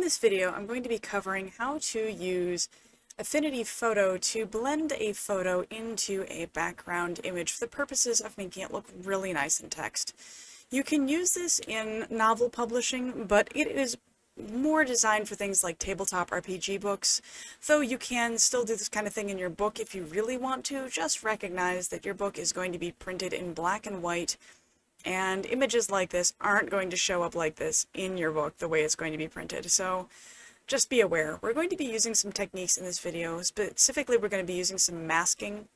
this video, I'm going to be covering how to use Affinity Photo to blend a photo into a background image for the purposes of making it look really nice in text. You can use this in novel publishing, but it is more designed for things like tabletop RPG books, though you can still do this kind of thing in your book if you really want to. Just recognize that your book is going to be printed in black and white, and images like this aren't going to show up like this in your book the way it's going to be printed. So just be aware. We're going to be using some techniques in this video. Specifically, we're going to be using some masking,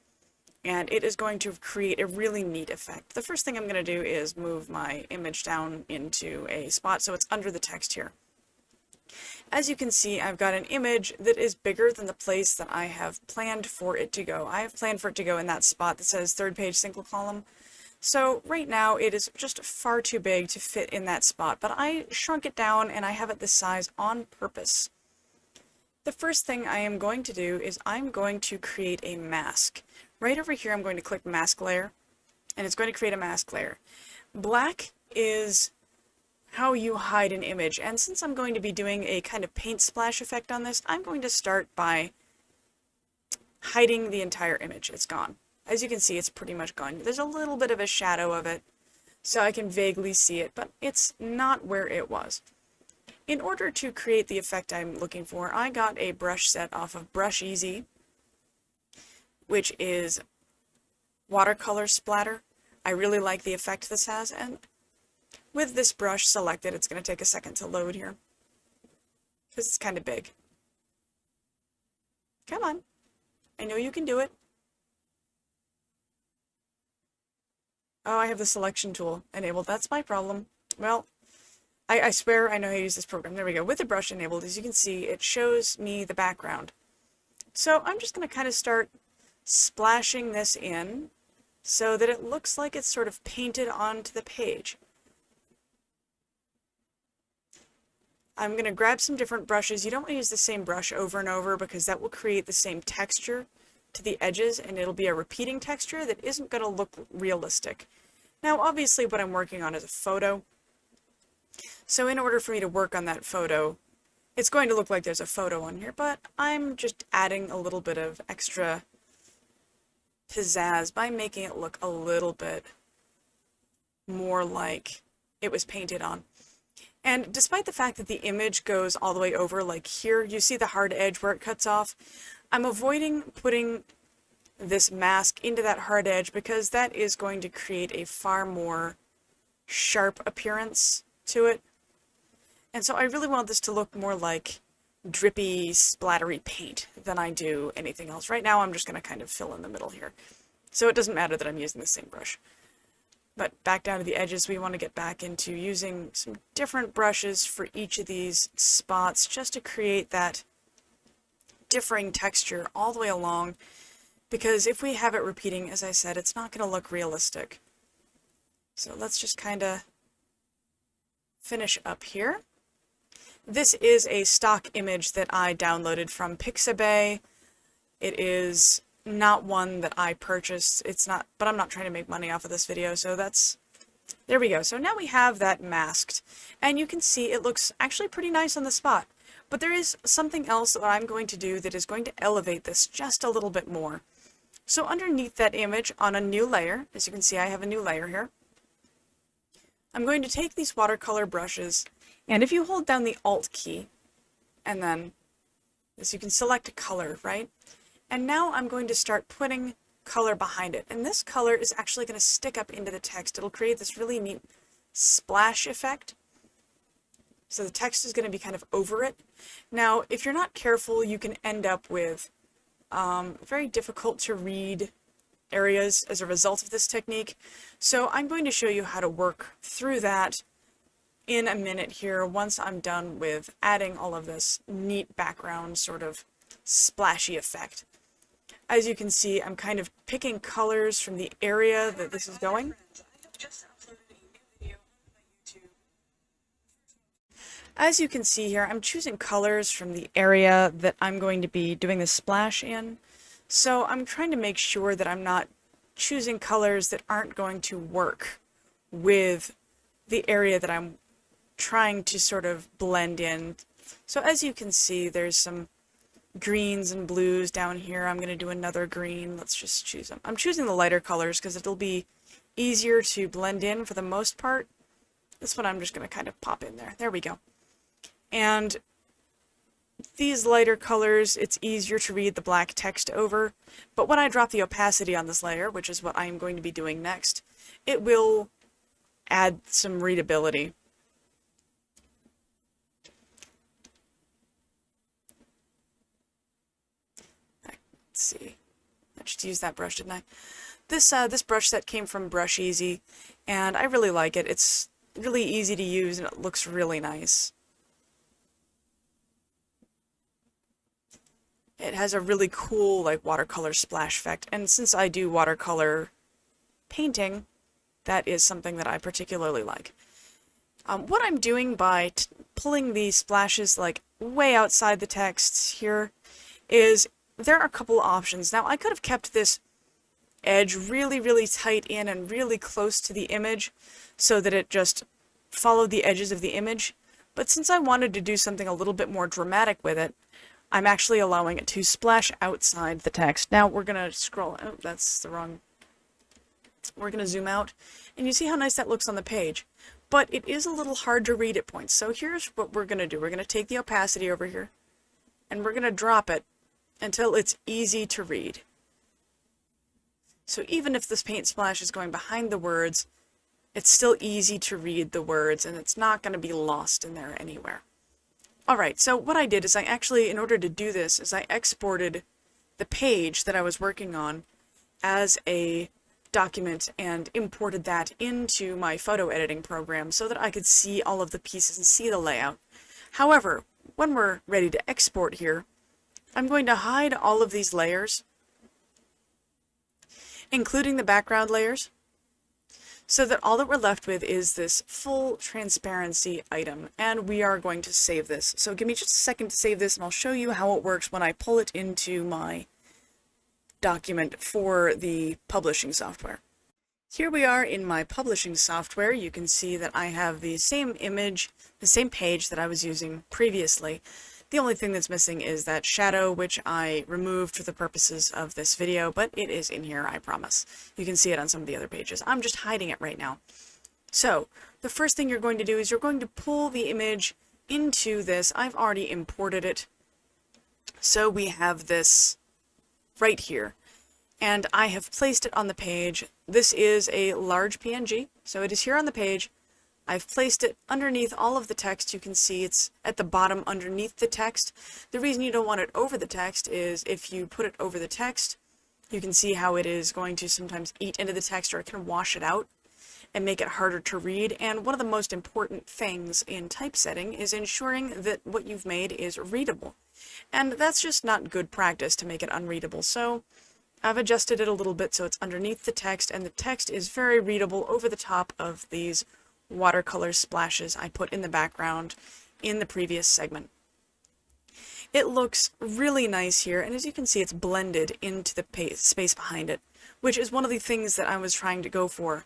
and it is going to create a really neat effect. The first thing I'm going to do is move my image down into a spot so it's under the text here. As you can see, I've got an image that is bigger than the place that I have planned for it to go. I have planned for it to go in that spot that says third page single column. So right now it is just far too big to fit in that spot, but I shrunk it down and I have it this size on purpose. The first thing I am going to do is I'm going to create a mask. Right over here I'm going to click mask layer, and it's going to create a mask layer. Black is how you hide an image, and since I'm going to be doing a kind of paint splash effect on this, I'm going to start by hiding the entire image. It's gone. As you can see, it's pretty much gone. There's a little bit of a shadow of it, so I can vaguely see it, but it's not where it was. In order to create the effect I'm looking for, I got a brush set off of Brush Easy, which is watercolor splatter. I really like the effect this has, and with this brush selected, it's going to take a second to load here, because it's kind of big. Come on. I know you can do it. Oh, I have the selection tool enabled. That's my problem. Well, I swear I know how to use this program. There we go. With the brush enabled, as you can see, it shows me the background. So I'm just going to kind of start splashing this in so that it looks like it's sort of painted onto the page. I'm going to grab some different brushes. You don't want to use the same brush over and over because that will create the same texture to the edges, and it'll be a repeating texture that isn't going to look realistic. Now, obviously, what I'm working on is a photo. So in order for me to work on that photo, it's going to look like there's a photo on here, but I'm just adding a little bit of extra pizzazz by making it look a little bit more like it was painted on. And despite the fact that the image goes all the way over, like here, you see the hard edge where it cuts off, I'm avoiding putting this mask into that hard edge because that is going to create a far more sharp appearance to it. And so I really want this to look more like drippy, splattery paint than I do anything else. Right now I'm just going to kind of fill in the middle here. So it doesn't matter that I'm using the same brush. But back down to the edges, we want to get back into using some different brushes for each of these spots just to create that differing texture all the way along, because if we have it repeating, as I said, it's not going to look realistic. So let's just kind of finish up here. This is a stock image that I downloaded from Pixabay. It is not one that I purchased. It's not, but I'm not trying to make money off of this video, so there we go. So now we have that masked, and you can see it looks actually pretty nice on the spot. But there is something else that I'm going to do that is going to elevate this just a little bit more. So underneath that image on a new layer, as you can see I have a new layer here, I'm going to take these watercolor brushes, and if you hold down the Alt key, and then as you can select a color, right? And now I'm going to start putting color behind it. And this color is actually going to stick up into the text. It'll create this really neat splash effect. So the text is going to be kind of over it. Now, if you're not careful, you can end up with very difficult to read areas as a result of this technique. So I'm going to show you how to work through that in a minute here once I'm done with adding all of this neat background sort of splashy effect. As you can see, I'm kind of picking colors from the area that this is going. As you can see here, I'm choosing colors from the area that I'm going to be doing the splash in. So I'm trying to make sure that I'm not choosing colors that aren't going to work with the area that I'm trying to sort of blend in So as you can see, there's some greens and blues down here. I'm going to do another green. Let's just choose them. I'm choosing the lighter colors because it'll be easier to blend in for the most part. This one I'm just going to kind of pop in there. There we go. And these lighter colors, it's easier to read the black text over, but when I drop the opacity on this layer, which is what I am going to be doing next, it will add some readability. Let's see. I just used that brush, didn't I? This brush set came from Brush Easy, and I really like it. It's really easy to use, and it looks really nice. It has a really cool, like, watercolor splash effect, and since I do watercolor painting, that is something that I particularly like. What I'm doing by pulling these splashes, like, way outside the text here, is there are a couple options. Now, I could have kept this edge really, really tight in and really close to the image so that it just followed the edges of the image, but since I wanted to do something a little bit more dramatic with it, I'm actually allowing it to splash outside the text. Now we're going to scroll. Oh, that's the wrong. We're going to zoom out, and you see how nice that looks on the page. But it is a little hard to read at points. So here's what we're going to do. We're going to take the opacity over here, and we're going to drop it until it's easy to read. So even if this paint splash is going behind the words, it's still easy to read the words, and it's not going to be lost in there anywhere. Alright, so what I did is I actually, in order to do this, is I exported the page that I was working on as a document and imported that into my photo editing program so that I could see all of the pieces and see the layout. However, when we're ready to export here, I'm going to hide all of these layers, including the background layers, so that all that we're left with is this full transparency item, and we are going to save this. So give me just a second to save this, and I'll show you how it works when I pull it into my document for the publishing software. Here we are in my publishing software. You can see that I have the same image, the same page that I was using previously. The only thing that's missing is that shadow, which I removed for the purposes of this video, but it is in here, I promise. You can see it on some of the other pages. I'm just hiding it right now. So, the first thing you're going to do is you're going to pull the image into this. I've already imported it. So we have this right here. And I have placed it on the page. This is a large PNG, so it is here on the page. I've placed it underneath all of the text. You can see it's at the bottom underneath the text. The reason you don't want it over the text is if you put it over the text, you can see how it is going to sometimes eat into the text, or it can wash it out and make it harder to read. And one of the most important things in typesetting is ensuring that what you've made is readable. And that's just not good practice to make it unreadable. So I've adjusted it a little bit so it's underneath the text, and the text is very readable over the top of these watercolor splashes I put in the background in the previous segment. It looks really nice here, and as you can see, it's blended into the space behind it, which is one of the things that I was trying to go for.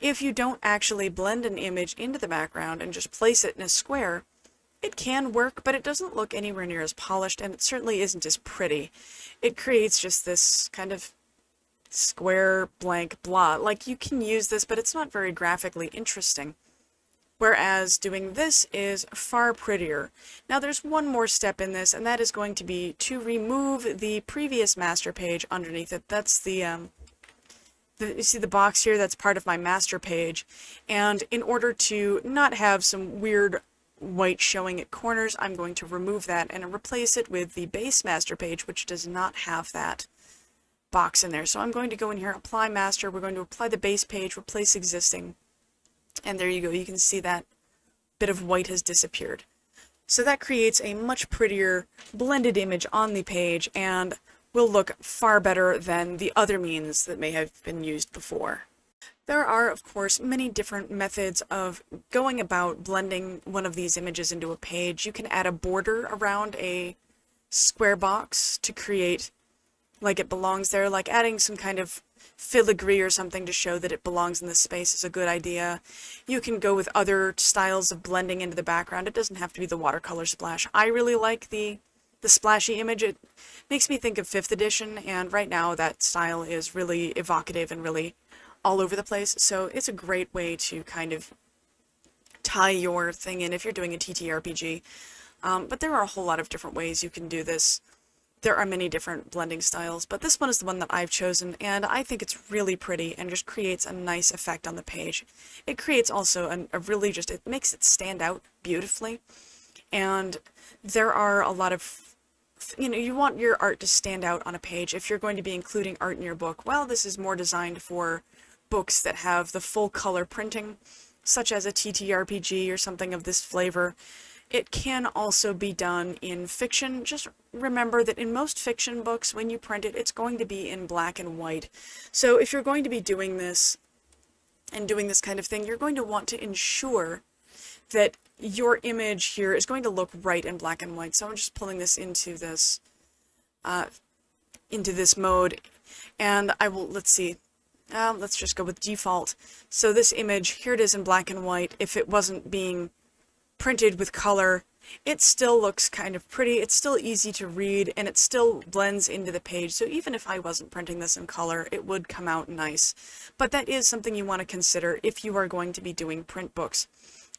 If you don't actually blend an image into the background and just place it in a square, it can work, but it doesn't look anywhere near as polished, and it certainly isn't as pretty. It creates just this kind of square blank blah. Like, you can use this, but it's not very graphically interesting. Whereas doing this is far prettier. Now there's one more step in this, and that is going to be to remove the previous master page underneath it. That's you see the box here, that's part of my master page. And in order to not have some weird white showing at corners, I'm going to remove that and replace it with the base master page, which does not have that box in there. So I'm going to go in here, apply master, we're going to apply the base page, replace existing, and there you go. You can see that bit of white has disappeared. So that creates a much prettier blended image on the page and will look far better than the other means that may have been used before. There are, of course, many different methods of going about blending one of these images into a page. You can add a border around a square box to create like it belongs there, like adding some kind of filigree or something to show that it belongs in this space is a good idea. You can go with other styles of blending into the background. It doesn't have to be the watercolor splash. I really like the splashy image. It makes me think of 5th edition, and right now that style is really evocative and really all over the place, so it's a great way to kind of tie your thing in if you're doing a TTRPG. But there are a whole lot of different ways you can do this. There are many different blending styles, but this one is the one that I've chosen, and I think it's really pretty and just creates a nice effect on the page. It creates also it makes it stand out beautifully, and there are a lot of, you want your art to stand out on a page. If you're going to be including art in your book, well, this is more designed for books that have the full color printing, such as a TTRPG or something of this flavor. It can also be done in fiction. Just remember that in most fiction books, when you print it, it's going to be in black and white. So if you're going to be doing this and doing this kind of thing, you're going to want to ensure that your image here is going to look right in black and white. So I'm just pulling this into this mode, and I will, let's see, let's just go with default. So this image, here it is in black and white. If it wasn't being printed with color, it still looks kind of pretty. It's still easy to read, and it still blends into the page. So even if I wasn't printing this in color, it would come out nice. But that is something you want to consider if you are going to be doing print books.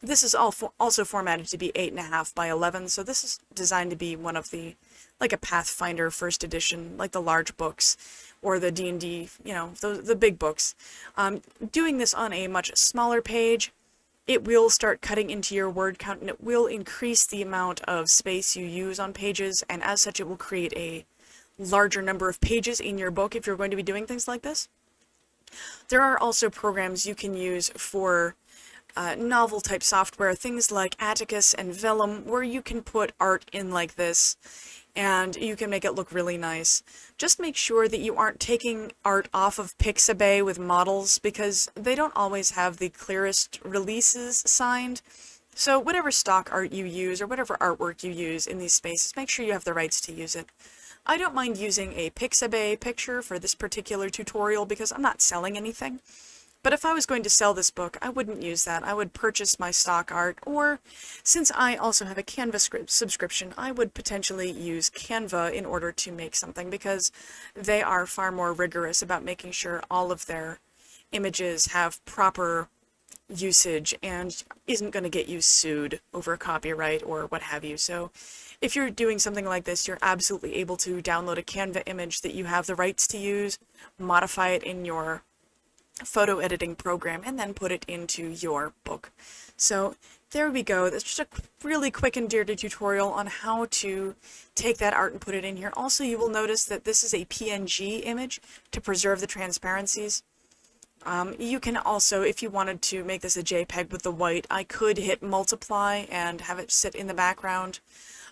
This is also formatted to be 8.5 by 11, so this is designed to be one of the, like a Pathfinder 1st edition, like the large books, or the D&D, the big books. Doing this on a much smaller page, it will start cutting into your word count, and it will increase the amount of space you use on pages, and as such it will create a larger number of pages in your book if you're going to be doing things like this. There are also programs you can use for novel type software, things like Atticus and Vellum, where you can put art in like this and you can make it look really nice. Just make sure that you aren't taking art off of Pixabay with models, because they don't always have the clearest releases signed. So whatever stock art you use or whatever artwork you use in these spaces, make sure you have the rights to use it. I don't mind using a Pixabay picture for this particular tutorial because I'm not selling anything. But if I was going to sell this book, I wouldn't use that. I would purchase my stock art, or since I also have a Canva subscription, I would potentially use Canva in order to make something, because they are far more rigorous about making sure all of their images have proper usage and isn't going to get you sued over copyright or what have you. So if you're doing something like this, you're absolutely able to download a Canva image that you have the rights to use, modify it in your photo editing program, and then put it into your book. So there we go. That's just a really quick and dirty tutorial on how to take that art and put it in here. Also, you will notice that this is a PNG image to preserve the transparencies. You can also, if you wanted to make this a JPEG with the white, I could hit multiply and have it sit in the background.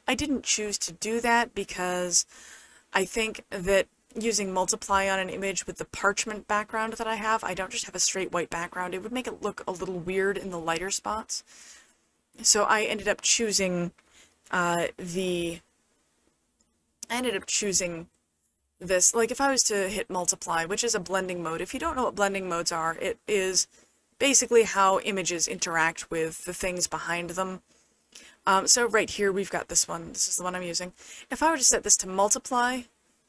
I didn't choose to do that because I think that using multiply on an image with the parchment background that I don't just have a straight white background. It would make it look a little weird in the lighter spots. So I ended up choosing this. Like if I was to hit multiply, which is a blending mode. If you don't know what blending modes are, it is basically how images interact with the things behind them. So right here we've got this one. This is the one I'm using. If I were to set this to multiply,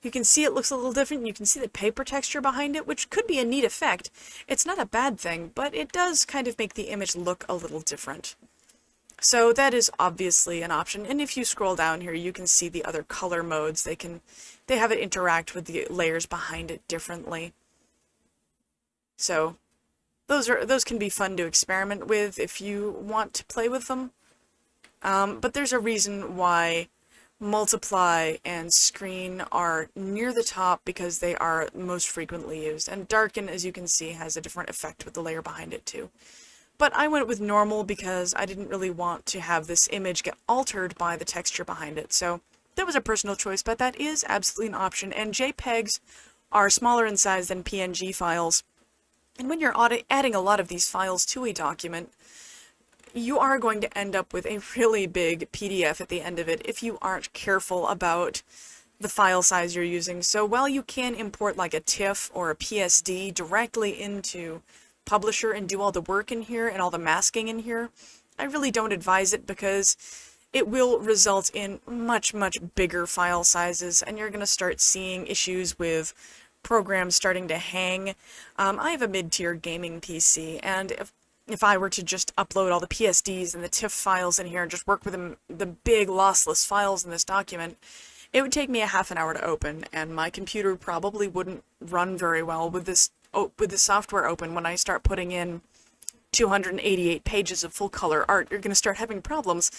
you can see it looks a little different. You can see the paper texture behind it, which could be a neat effect. It's not a bad thing, but it does kind of make the image look a little different. So that is obviously an option. And if you scroll down here, you can see the other color modes. They have it interact with the layers behind it differently. So those can be fun to experiment with if you want to play with them. But there's a reason why multiply and screen are near the top, because they are most frequently used. And darken, as you can see, has a different effect with the layer behind it too. But I went with normal because I didn't really want to have this image get altered by the texture behind it. So that was a personal choice, but that is absolutely an option. And JPEGs are smaller in size than PNG files. And when you're adding a lot of these files to a document, you are going to end up with a really big PDF at the end of it if you aren't careful about the file size you're using. So while you can import like a TIFF or a PSD directly into Publisher and do all the work in here and all the masking in here, I really don't advise it because it will result in much, much bigger file sizes, and you're going to start seeing issues with programs starting to hang. I have a mid-tier gaming PC, and if I were to just upload all the PSDs and the TIFF files in here and just work with the big lossless files in this document, it would take me a half an hour to open, and my computer probably wouldn't run very well with this software open. When I start putting in 288 pages of full color art, you're going to start having problems.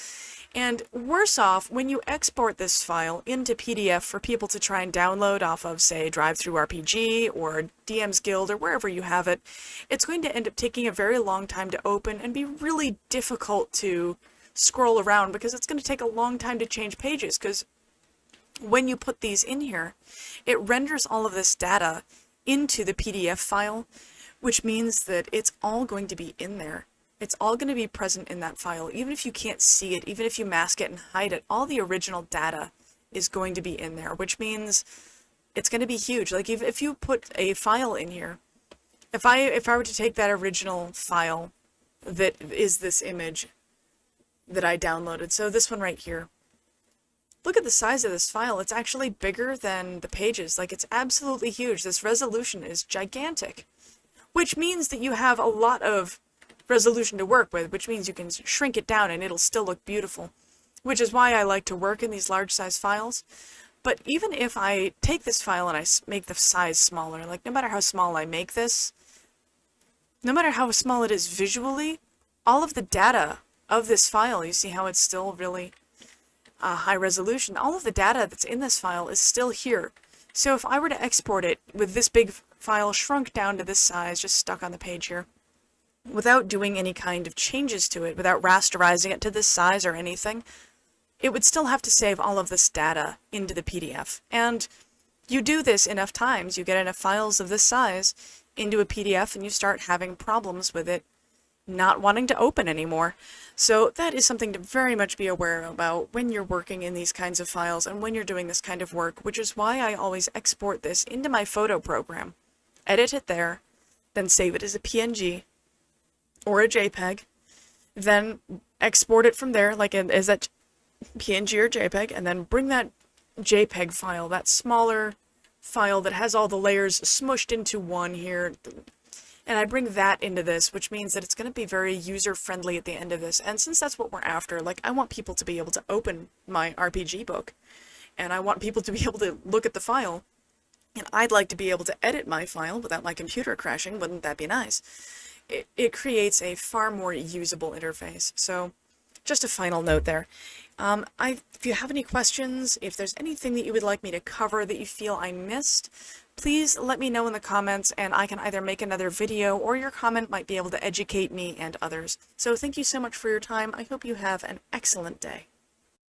And worse off, when you export this file into PDF for people to try and download off of, say, DriveThruRPG or DM's Guild or wherever you have it, it's going to end up taking a very long time to open and be really difficult to scroll around because it's going to take a long time to change pages, because when you put these in here, it renders all of this data into the PDF file, which means that it's all going to be in there. It's all going to be present in that file. Even if you can't see it, even if you mask it and hide it, all the original data is going to be in there, which means it's going to be huge. Like if you put a file in here, if I were to take that original file that is this image that I downloaded, so this one right here, look at the size of this file. It's actually bigger than the pages. Like, it's absolutely huge. This resolution is gigantic, which means that you have a lot of resolution to work with, which means you can shrink it down and it'll still look beautiful, which is why I like to work in these large size files. But even if I take this file and I make the size smaller, like no matter how small I make this, no matter how small it is visually, all of the data of this file, you see how it's still really high resolution, all of the data that's in this file is still here. So if I were to export it with this big file shrunk down to this size, just stuck on the page here, without doing any kind of changes to it, without rasterizing it to this size or anything, it would still have to save all of this data into the PDF. And you do this enough times, you get enough files of this size into a PDF, and you start having problems with it not wanting to open anymore. So that is something to very much be aware about when you're working in these kinds of files and when you're doing this kind of work, which is why I always export this into my photo program, edit it there, then save it as a PNG or a JPEG, then export it from there like as that PNG or JPEG, and then bring that JPEG file, that smaller file that has all the layers smushed into one here, and I bring that into this, which means that it's going to be very user-friendly at the end of this. And since that's what we're after, like, I want people to be able to open my RPG book, and I want people to be able to look at the file, and I'd like to be able to edit my file without my computer crashing. Wouldn't that be nice? It creates a far more usable interface. So just a final note there. If you have any questions, if there's anything that you would like me to cover that you feel I missed, please let me know in the comments, and I can either make another video or your comment might be able to educate me and others. So thank you so much for your time. I hope you have an excellent day.